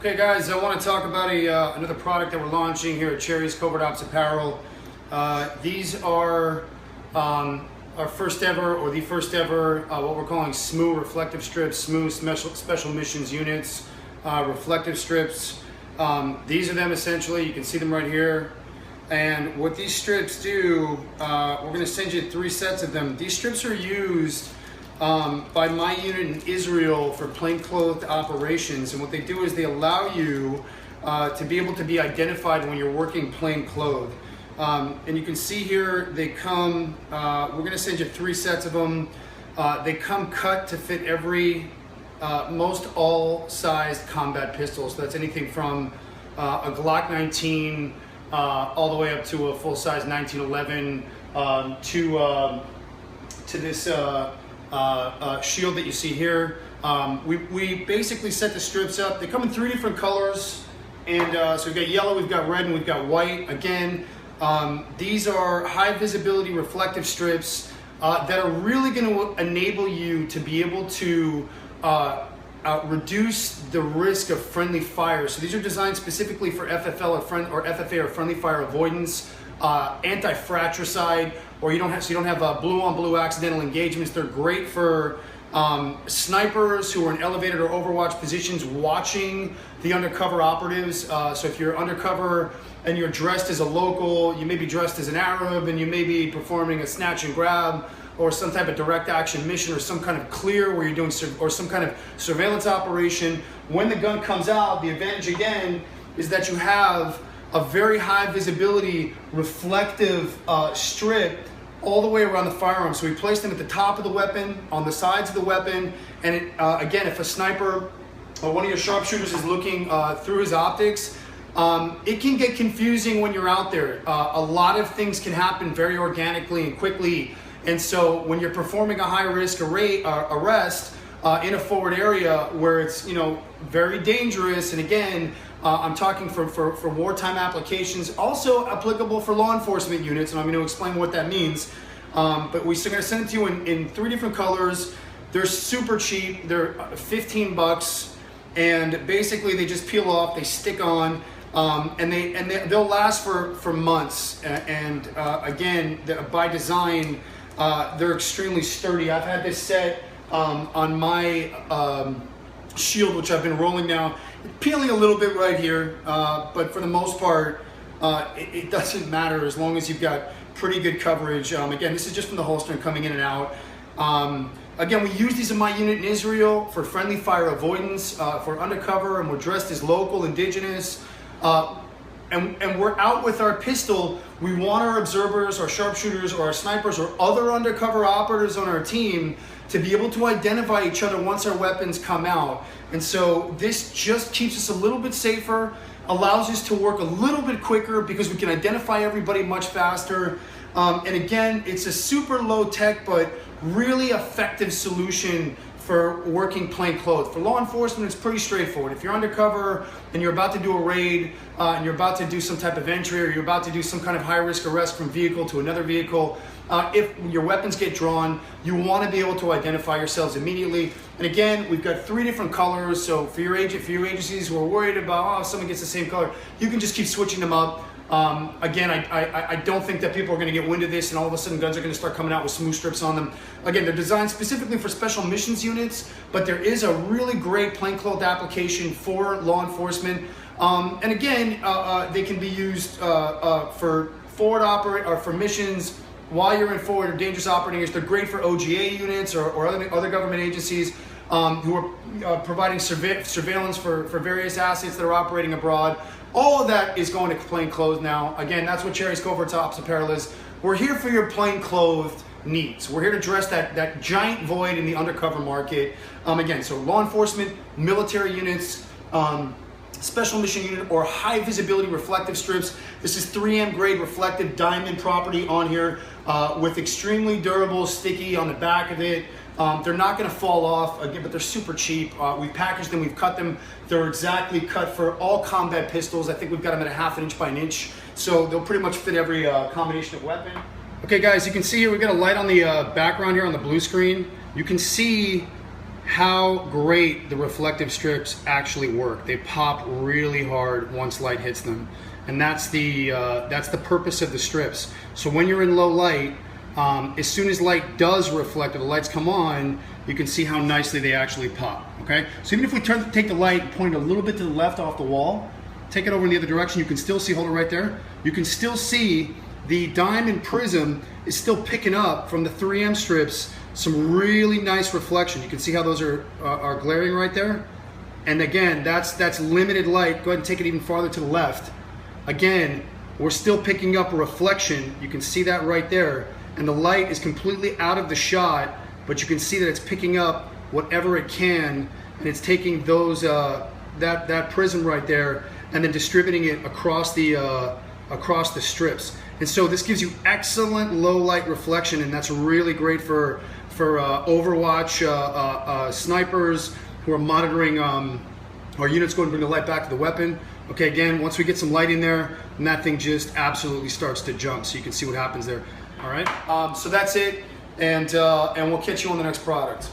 Okay guys, I want to talk about another product that we're launching here at Cherries Covert Ops Apparel. These are our first ever, or the first ever, what we're calling SMU reflective strips, SMU special missions units, reflective strips. These are them essentially, you can see them right here. And what these strips do, we're going to send you 3 sets of them. These strips are used by my unit in Israel for plainclothed operations, and what they do is they allow you to be able to be identified when you're working plainclothed. And you can see here they come, we're going to send you 3 sets of them. They come cut to fit every, most all sized combat pistols. So that's anything from a Glock 19 all the way up to a full size 1911 to this shield that you see here. We basically set the strips up. They come in 3 different colors, and so we've got yellow, we've got red, and we've got white. Again, these are high visibility reflective strips that are really going to enable you to be able to reduce the risk of friendly fire. So these are designed specifically for FFL or FFA or friendly fire avoidance, anti-fratricide, or you don't have blue on blue accidental engagements. They're great for snipers who are in elevated or overwatch positions watching the undercover operatives. So if you're undercover and you're dressed as a local, you may be dressed as an Arab, and you may be performing a snatch and grab or some type of direct action mission or some kind of clear where you're doing or some kind of surveillance operation. When the gun comes out, the advantage again is that you have a very high visibility reflective strip all the way around the firearm. So we place them at the top of the weapon, on the sides of the weapon, and again, if a sniper or one of your sharpshooters is looking through his optics, it can get confusing when you're out there. A lot of things can happen very organically and quickly, and so when you're performing a high risk arrest in a forward area where it's very dangerous, and again, I'm talking for wartime applications, also applicable for law enforcement units, and I'm going to explain what that means. But we're going to send it to you in 3 different colors. They're super cheap. They're 15 bucks, and basically they just peel off, they stick on, and they'll last for months. And again, by design, they're extremely sturdy. I've had this set on my shield, which I've been rolling now, peeling a little bit right here, but for the most part, it doesn't matter as long as you've got pretty good coverage. Again, this is just from the holster and coming in and out. Again, we use these in my unit in Israel for friendly fire avoidance, for undercover, and we're dressed as local, indigenous, and we're out with our pistol. We want our observers, our sharpshooters, or our snipers, or other undercover operatives on our team to be able to identify each other once our weapons come out. And so this just keeps us a little bit safer, allows us to work a little bit quicker because we can identify everybody much faster. And again, it's a super low tech but really effective solution for working plainclothes. For law enforcement, it's pretty straightforward. If you're undercover and you're about to do a raid, and you're about to do some type of entry, or you're about to do some kind of high-risk arrest from vehicle to another vehicle, if your weapons get drawn, you want to be able to identify yourselves immediately. And again, we've got 3 different colors, so for your agencies who are worried about, if someone gets the same color, you can just keep switching them up. Again, I don't think that people are going to get wind of this and all of a sudden guns are going to start coming out with smooth strips on them. Again, they're designed specifically for special missions units, but there is a really great plainclothed application for law enforcement. And again, they can be used for for missions while you're in forward or dangerous operating areas. They're great for OGA units or other government agencies who are providing surveillance for various assets that are operating abroad. All of that is going to plainclothes now. Again, that's what Cherries Covert Ops Apparel is. We're here for your plainclothed needs. We're here to address that giant void in the undercover market. Again, so law enforcement, military units, special mission unit, or high visibility reflective strips. This is 3M grade reflective diamond property on here with extremely durable, sticky on the back of it. They're not going to fall off, again, but they're super cheap. We've packaged them, we've cut them. They're exactly cut for all combat pistols. I think we've got them at a 1/2 inch by 1 inch, so they'll pretty much fit every combination of weapon. Okay guys, you can see here we've got a light on the background here on the blue screen. You can see how great the reflective strips actually work. They pop really hard once light hits them, and that's the purpose of the strips. So when you're in low light, as soon as light does reflect, or the lights come on, you can see how nicely they actually pop. Okay, so even if we take the light and point it a little bit to the left off the wall, take it over in the other direction, you can still see, hold it right there, you can still see the diamond prism is still picking up from the 3M strips some really nice reflection. You can see how those are glaring right there. And again, that's limited light. Go ahead and take it even farther to the left. Again, we're still picking up a reflection. You can see that right there. And the light is completely out of the shot, but you can see that it's picking up whatever it can, and it's taking those that prism right there and then distributing it across the strips. And so this gives you excellent low light reflection, and that's really great for Overwatch snipers who are monitoring our units going to bring the light back to the weapon. Okay, again, once we get some light in there, and that thing just absolutely starts to jump, so you can see what happens there. All right, so that's it, and we'll catch you on the next product.